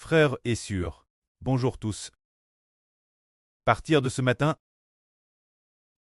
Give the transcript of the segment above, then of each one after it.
Frères et sœurs, bonjour tous. Partir de ce matin,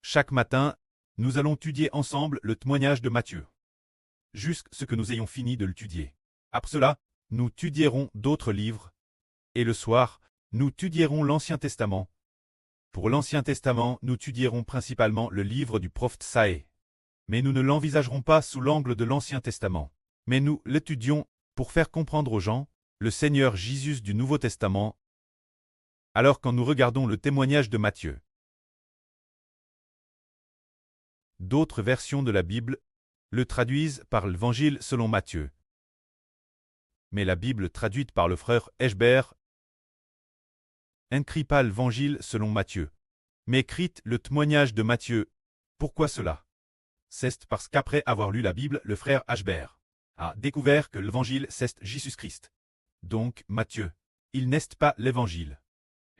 chaque matin, nous allons étudier ensemble le témoignage de Matthieu. Jusqu'à ce que nous ayons fini de l'étudier. Après cela, nous étudierons d'autres livres. Et le soir, nous étudierons l'Ancien Testament. Pour l'Ancien Testament, nous étudierons principalement le livre du prophète Saë. Mais nous ne l'envisagerons pas sous l'angle de l'Ancien Testament. Mais nous l'étudions pour faire comprendre aux gens le Seigneur Jésus du Nouveau Testament. Alors quand nous regardons le témoignage de Matthieu, d'autres versions de la Bible le traduisent par l'Évangile selon Matthieu. Mais la Bible traduite par le frère Eschber n'écrit pas l'Évangile selon Matthieu, mais écrit le témoignage de Matthieu. Pourquoi cela? C'est parce qu'après avoir lu la Bible, le frère Eschber a découvert que l'Évangile c'est Jésus-Christ. Donc, Matthieu, il n'est pas l'Évangile.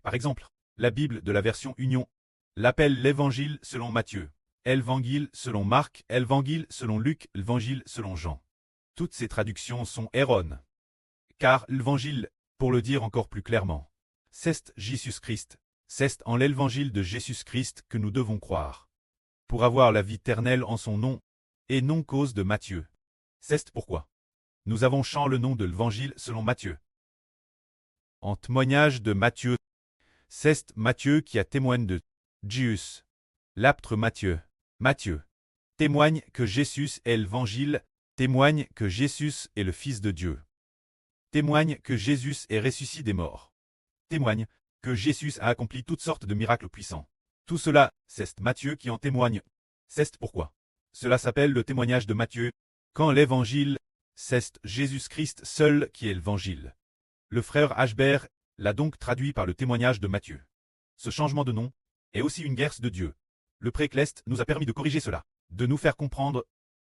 Par exemple, la Bible de la version Union l'appelle l'Évangile selon Matthieu, l'Évangile selon Marc, l'Évangile selon Luc, l'Évangile selon Jean. Toutes ces traductions sont erronées. Car l'Évangile, pour le dire encore plus clairement, c'est Jésus-Christ, c'est en l'Évangile de Jésus-Christ que nous devons croire. Pour avoir la vie éternelle en son nom, et non cause de Matthieu. C'est pourquoi nous avons changé le nom de l'Évangile selon Matthieu. En témoignage de Matthieu, c'est Matthieu qui a témoigné de Jésus. L'apôtre Matthieu. Matthieu témoigne que Jésus est l'Évangile, témoigne que Jésus est le Fils de Dieu. Témoigne que Jésus est ressuscité des morts. Témoigne que Jésus a accompli toutes sortes de miracles puissants. Tout cela, c'est Matthieu qui en témoigne. C'est pourquoi cela s'appelle le témoignage de Matthieu, quand l'Évangile, c'est Jésus-Christ seul qui est l'Évangile. Le frère Eschber l'a donc traduit par le témoignage de Matthieu. Ce changement de nom est aussi une guerre de Dieu. Le précleste nous a permis de corriger cela, de nous faire comprendre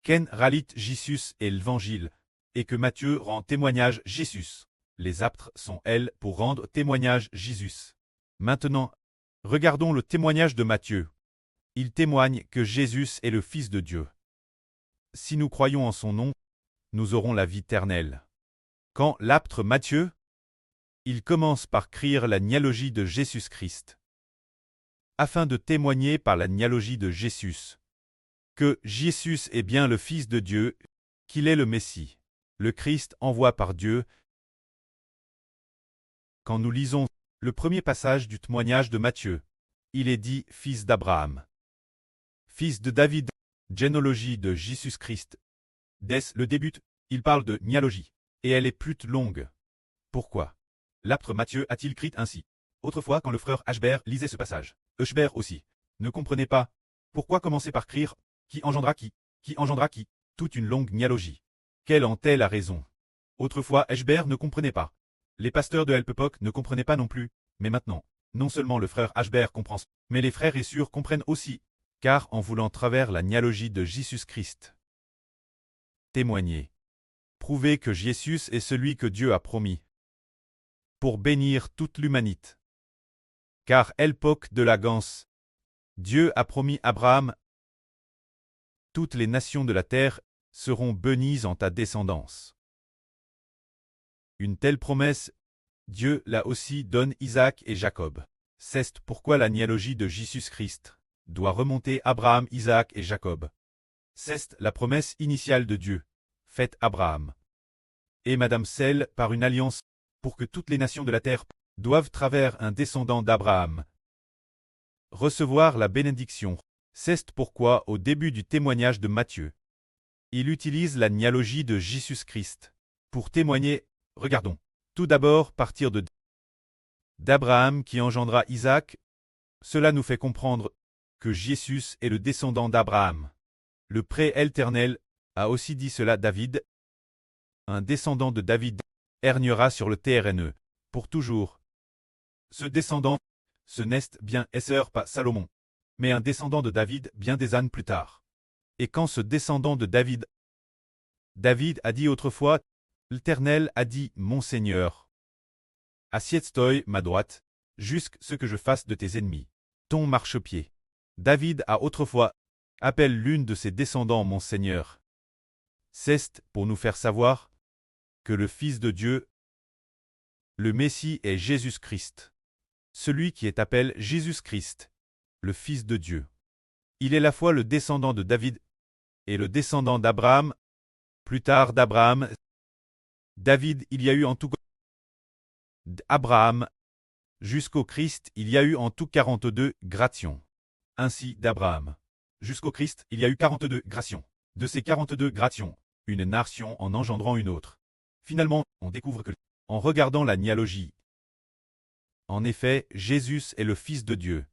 qu'en réalité Jésus est l'Évangile, et que Matthieu rend témoignage Jésus. Les apôtres sont elles pour rendre témoignage Jésus. Maintenant, regardons le témoignage de Matthieu. Il témoigne que Jésus est le Fils de Dieu. Si nous croyons en son nom, nous aurons la vie éternelle. Quand l'apôtre Matthieu, il commence par écrire la généalogie de Jésus-Christ, afin de témoigner par la généalogie de Jésus que Jésus est bien le Fils de Dieu, qu'il est le Messie, le Christ envoyé par Dieu. Quand nous lisons le premier passage du témoignage de Matthieu, il est dit fils d'Abraham, fils de David, généalogie de Jésus-Christ. Dès le début, il parle de généalogie, et elle est plus longue. Pourquoi l'apôtre Matthieu a-t-il écrit ainsi? Autrefois, quand le frère Eschber lisait ce passage, Eschber aussi ne comprenait pas pourquoi commencer par écrire qui engendra qui engendra qui, toute une longue généalogie. Quelle en est la raison? Autrefois, Eschber ne comprenait pas. Les pasteurs de l'époque ne comprenaient pas non plus, mais maintenant, non seulement le frère Eschber comprend, mais les frères et sœurs comprennent aussi, car en voulant travers la généalogie de Jésus-Christ, témoigner, prouver que Jésus est celui que Dieu a promis, pour bénir toute l'humanité. Car à l'époque de la ganse, Dieu a promis à Abraham, toutes les nations de la terre seront bénies en ta descendance. Une telle promesse, Dieu l'a aussi donne Isaac et Jacob. C'est pourquoi la généalogie de Jésus-Christ doit remonter Abraham, Isaac et Jacob. C'est la promesse initiale de Dieu, faite à Abraham. Et Madame scelle par une alliance, pour que toutes les nations de la terre doivent travers un descendant d'Abraham recevoir la bénédiction. C'est pourquoi au début du témoignage de Matthieu, il utilise la généalogie de Jésus-Christ pour témoigner. Regardons. Tout d'abord partir d'Abraham qui engendra Isaac. Cela nous fait comprendre que Jésus est le descendant d'Abraham. Le pré-éternel a aussi dit cela David. Un descendant de David régnera sur le TRNE pour toujours. Ce descendant, ce n'est bien Esser pas Salomon, mais un descendant de David bien des années plus tard. Et quand ce descendant de David a dit autrefois, l'Éternel a dit, mon Seigneur, assieds-toi ma droite, jusqu'à ce que je fasse de tes ennemis ton marchepied. David a autrefois appelé l'une de ses descendants mon Seigneur. C'est pour nous faire savoir que le Fils de Dieu, Le Messie est Jésus-Christ. Celui qui est appelé Jésus-Christ, le Fils de Dieu. Il est à la fois le descendant de David et le descendant d'Abraham. Plus tard d'Abraham, David, il y a eu en tout d'Abraham jusqu'au Christ, il y a eu en tout 42 grations. Ainsi d'Abraham jusqu'au Christ, il y a eu 42 grations. De ces 42 grations, une nation en engendrant une autre. Finalement, on découvre que, en regardant la généalogie, en effet, Jésus est le Fils de Dieu.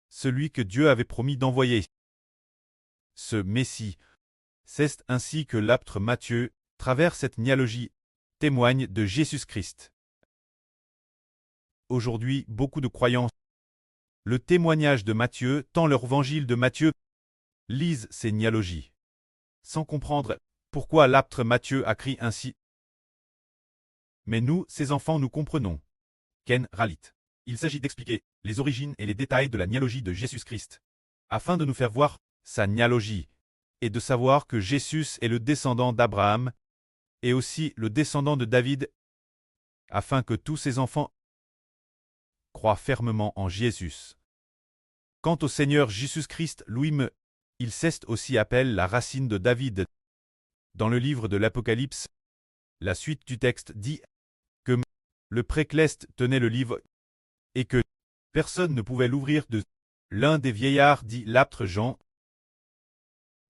Celui que Dieu avait promis d'envoyer. Ce Messie. C'est ainsi que l'apôtre Matthieu, travers cette généalogie, témoigne de Jésus-Christ. Aujourd'hui, beaucoup de croyants, le témoignage de Matthieu, tant l'évangile de Matthieu, lisent ces généalogies, sans comprendre pourquoi l'apôtre Matthieu a écrit ainsi. Mais nous, ses enfants, nous comprenons. Ken Ralit. Il s'agit d'expliquer les origines et les détails de la généalogie de Jésus-Christ, afin de nous faire voir sa généalogie, et de savoir que Jésus est le descendant d'Abraham, et aussi le descendant de David, afin que tous ses enfants croient fermement en Jésus. Quant au Seigneur Jésus-Christ lui-même, il s'est aussi appelé la racine de David. Dans le livre de l'Apocalypse, la suite du texte dit que le précleste tenait le livre et que personne ne pouvait l'ouvrir de. L'un des vieillards dit l'apôtre Jean.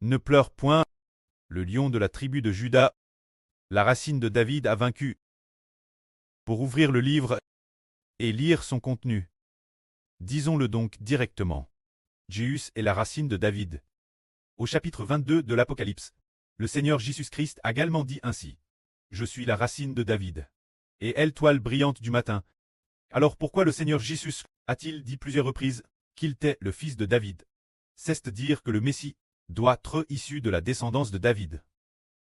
Ne pleure point, le lion de la tribu de Juda, la racine de David a vaincu. Pour ouvrir le livre et lire son contenu. Disons-le donc directement. Jésus est la racine de David. Au chapitre 22 de l'Apocalypse, le Seigneur Jésus-Christ a également dit ainsi. Je suis la racine de David. Et elle toile brillante du matin. Alors pourquoi le Seigneur Jésus a-t-il dit plusieurs reprises qu'il était le fils de David? C'est dire que le Messie doit être issu de la descendance de David.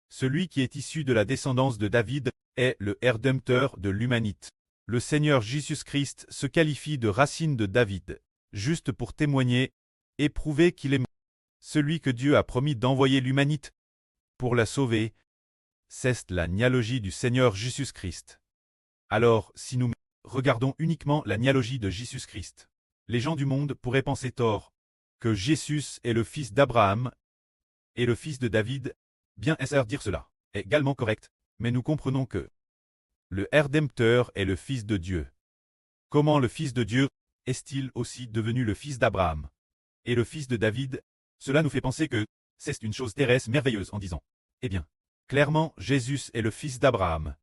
Celui qui est issu de la descendance de David est le Rédempteur de l'humanité. Le Seigneur Jésus-Christ se qualifie de racine de David, juste pour témoigner et prouver qu'il est celui que Dieu a promis d'envoyer l'humanité pour la sauver. C'est la généalogie du Seigneur Jésus-Christ. Alors, si nous regardons uniquement la généalogie de Jésus-Christ, les gens du monde pourraient penser tort que Jésus est le fils d'Abraham et le fils de David. Bien sûr, dire cela est également correct, mais nous comprenons que le Rédempteur est le Fils de Dieu. Comment le Fils de Dieu est-il aussi devenu le fils d'Abraham et le fils de David? Cela nous fait penser que c'est une chose terrestre merveilleuse en disant. Eh bien, clairement, Jésus est le fils d'Abraham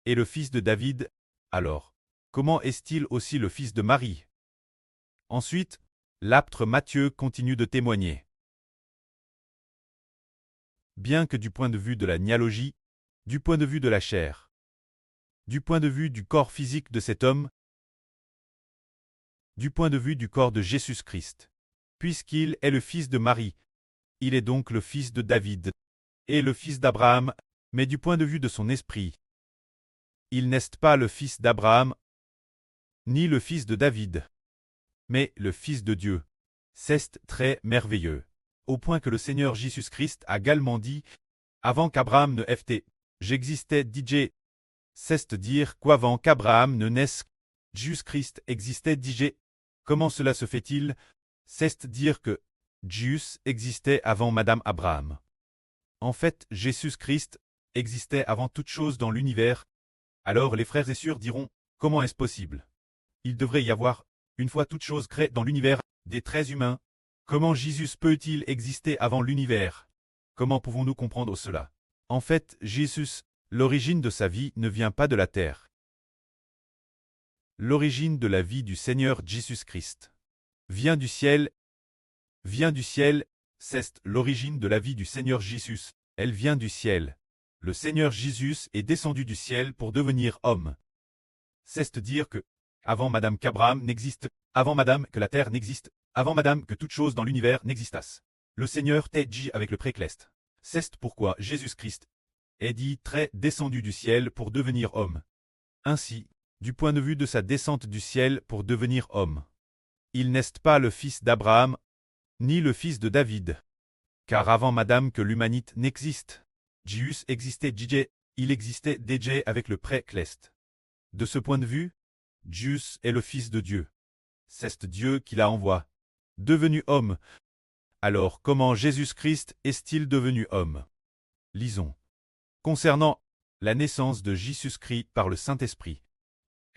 et le fils de David. Alors, comment est-il aussi le fils de Marie? Ensuite, l'apôtre Matthieu continue de témoigner. Bien que du point de vue de la généalogie, du point de vue de la chair, du point de vue du corps physique de cet homme, du point de vue du corps de Jésus-Christ, puisqu'il est le fils de Marie, il est donc le fils de David et le fils d'Abraham, mais du point de vue de son esprit, il n'est pas le fils d'Abraham, ni le fils de David, mais le fils de Dieu. C'est très merveilleux, au point que le Seigneur Jésus-Christ a également dit, avant qu'Abraham ne fût, j'existais DJ. C'est dire qu'avant qu'Abraham ne naisse, Jésus-Christ existait DJ. Comment cela se fait-il? C'est dire que Jésus existait avant Madame Abraham. En fait, Jésus-Christ existait avant toute chose dans l'univers. Alors les frères et sœurs diront, comment est-ce possible? Il devrait y avoir, une fois toute chose créée dans l'univers, des traits humains. Comment Jésus peut-il exister avant l'univers? Comment pouvons-nous comprendre cela? En fait, Jésus, l'origine de sa vie ne vient pas de la terre. L'origine de la vie du Seigneur Jésus-Christ vient du ciel. C'est l'origine de la vie du Seigneur Jésus. Elle vient du ciel. Le Seigneur Jésus est descendu du ciel pour devenir homme. C'est dire que, avant Madame qu'Abraham n'existe, avant Madame que la terre n'existe, avant Madame que toute chose dans l'univers n'existasse, le Seigneur t'est dit avec le précleste. C'est pourquoi Jésus-Christ est dit très descendu du ciel pour devenir homme. Ainsi, du point de vue de sa descente du ciel pour devenir homme, il n'est pas le fils d'Abraham, ni le fils de David. Car avant Madame que l'humanité n'existe, Jésus existait DJ, il existait DJ avec le précleste. De ce point de vue, Jésus est le Fils de Dieu. C'est Dieu qui l'a envoyé, devenu homme. Alors comment Jésus-Christ est-il devenu homme? Lisons. Concernant la naissance de Jésus-Christ par le Saint-Esprit.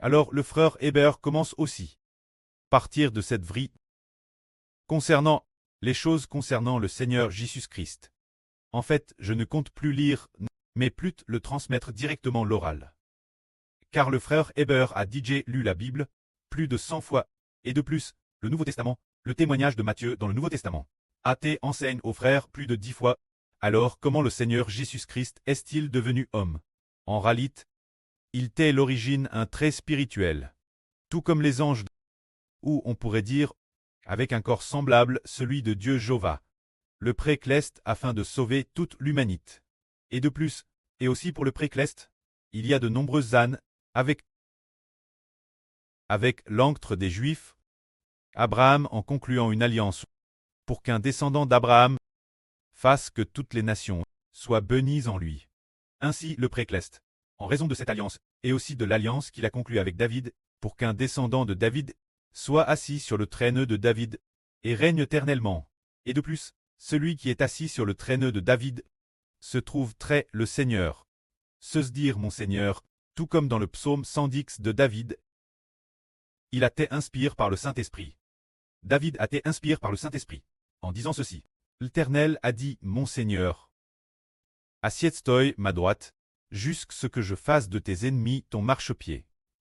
Alors le frère Hébert commence aussi. Partir de cette vraie. Concernant les choses concernant le Seigneur Jésus-Christ. En fait, je ne compte plus lire, mais plus le transmettre directement l'oral. Car le frère Hébert a déjà lu la Bible plus de 100 fois, et de plus, le Nouveau Testament, le témoignage de Matthieu dans le Nouveau Testament. A.T. enseigne aux frères plus de 10 fois. Alors comment le Seigneur Jésus-Christ est-il devenu homme? En réalité, il était l'origine un trait spirituel. Tout comme les anges, ou on pourrait dire, avec un corps semblable, celui de Dieu Jéhovah, le précleste afin de sauver toute l'humanité. Et de plus, et aussi pour le précleste, il y a de nombreuses ânes, avec l'encre des Juifs, Abraham en concluant une alliance, pour qu'un descendant d'Abraham fasse que toutes les nations soient bénies en lui. Ainsi le précleste, en raison de cette alliance, et aussi de l'alliance qu'il a conclue avec David, pour qu'un descendant de David soit assis sur le trône de David, et règne éternellement. Et de plus, celui qui est assis sur le trône de David se trouve très le Seigneur. Se dire mon Seigneur, tout comme dans le psaume 110 de David, il a été inspiré par le Saint-Esprit. David a été inspiré par le Saint-Esprit, en disant ceci. L'Éternel a dit, mon Seigneur, assieds-toi ma droite, jusqu'à ce que je fasse de tes ennemis ton marchepied.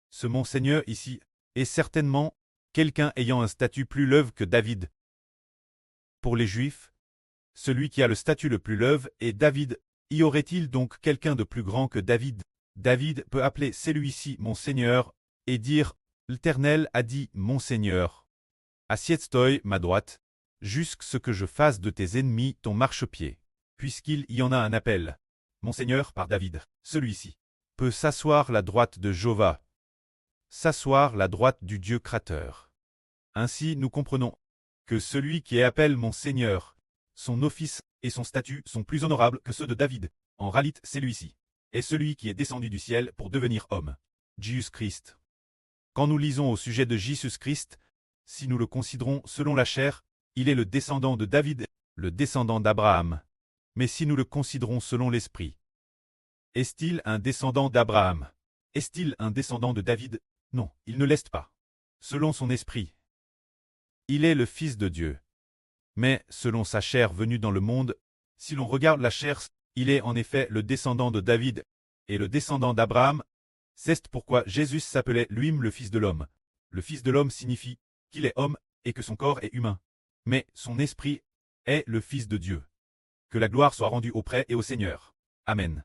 Ce mon Seigneur ici est certainement quelqu'un ayant un statut plus élevé que David. Pour les Juifs, celui qui a le statut le plus élevé est David. Y aurait-il donc quelqu'un de plus grand que David? David peut appeler celui-ci mon Seigneur, et dire, l'Éternel a dit, mon Seigneur, assieds-toi ma droite, jusqu'à ce que je fasse de tes ennemis ton marchepied. Puisqu'il y en a un appel, mon Seigneur par David, celui-ci peut s'asseoir la droite de Jéhovah, s'asseoir la droite du Dieu créateur. Ainsi nous comprenons que celui qui appelle mon Seigneur, son office et son statut sont plus honorables que ceux de David. En réalité, celui-ci est celui qui est descendu du ciel pour devenir homme, Jésus-Christ. Quand nous lisons au sujet de Jésus-Christ, si nous le considérons selon la chair, il est le descendant de David, le descendant d'Abraham. Mais si nous le considérons selon l'esprit, est-il un descendant d'Abraham? Est-il un descendant de David? Non, il ne l'est pas. Selon son esprit, il est le Fils de Dieu. Mais, selon sa chair venue dans le monde, si l'on regarde la chair, il est en effet le descendant de David et le descendant d'Abraham. C'est pourquoi Jésus s'appelait lui-même le Fils de l'homme. Le Fils de l'homme signifie qu'il est homme et que son corps est humain. Mais son esprit est le Fils de Dieu. Que la gloire soit rendue auprès et au Seigneur. Amen.